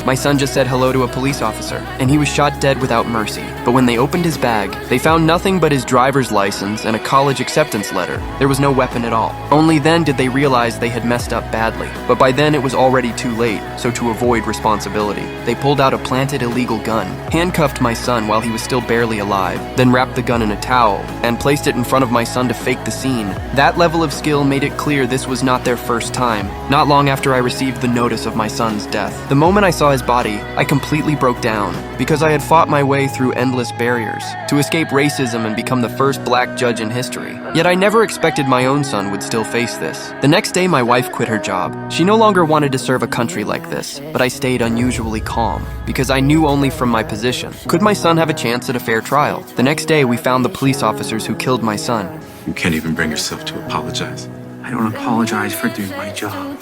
My son just said hello to a police officer, and he was shot dead without mercy. But when they opened his bag, they found nothing but his driver's license and a college acceptance letter. There was no weapon at all. Only then did they realize they had messed up badly. But by then it was already too late, so to avoid responsibility, they pulled out a planted illegal gun, handcuffed my son while he was still barely alive, then wrapped the gun in a towel, and placed it in front of my son to fake the scene. That level of skill made it clear this was not their first time. Not long after I received the notice of my son's death, the moment I saw his body, I completely broke down, because I had fought my way through endless barriers to escape racism and become the first black judge in history. Yet I never expected my own son would still face this. The next day, my wife quit her job. She no longer wanted to serve a country like this, but I stayed unusually calm, because I knew only from my position. Could my son have a chance at a fair trial? The next day, we found the police officers who killed my son. You can't even bring yourself to apologize. I don't apologize for doing my job.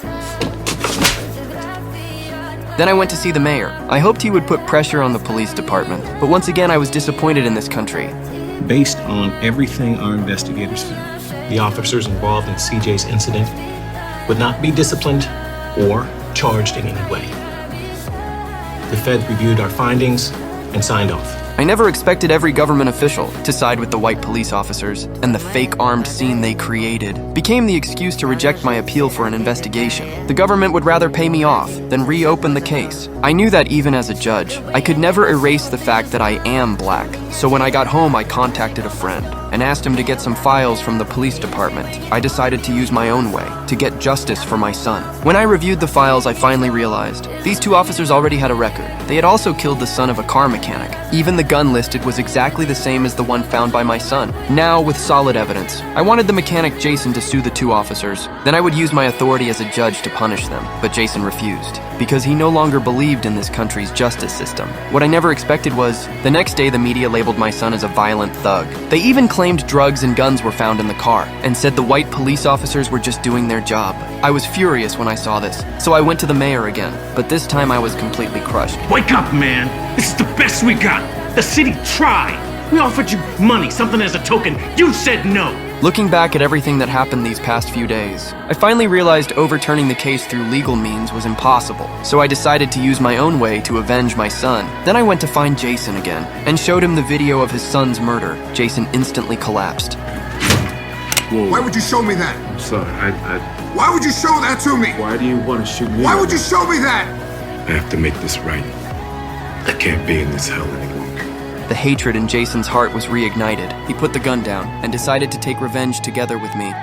Then I went to see the mayor. I hoped he would put pressure on the police department, but once again I was disappointed in this country. Based on everything our investigators found, the officers involved in CJ's incident would not be disciplined or charged in any way. The feds reviewed our findings and signed off. I never expected every government official to side with the white police officers, and the fake armed scene they created became the excuse to reject my appeal for an investigation. The government would rather pay me off than reopen the case. I knew that even as a judge, I could never erase the fact that I am black, so when I got home I contacted a friend and asked him to get some files from the police department. I decided to use my own way to get justice for my son. When I reviewed the files, I finally realized these two officers already had a record. They had also killed the son of a car mechanic. Even the gun listed was exactly the same as the one found by my son, now with solid evidence. I wanted the mechanic Jason to sue the two officers. Then I would use my authority as a judge to punish them, but Jason refused, because he no longer believed in this country's justice system. What I never expected was, the next day the media labeled my son as a violent thug. They even claimed drugs and guns were found in the car, and said the white police officers were just doing their job. I was furious when I saw this, so I went to the mayor again, but this time I was completely crushed. Wake up, man! This is the best we got! The city tried! We offered you money, something as a token. You said no! Looking back at everything that happened these past few days, I finally realized overturning the case through legal means was impossible, so I decided to use my own way to avenge my son. Then I went to find Jason again, and showed him the video of his son's murder. Jason instantly collapsed. Whoa. Why would you show me that? I'm sorry, Why would you show that to me? Why do you want to shoot me? Why would you show me that? I have to make this right. I can't be in this hell any longer. The hatred in Jason's heart was reignited. He put the gun down and decided to take revenge together with me.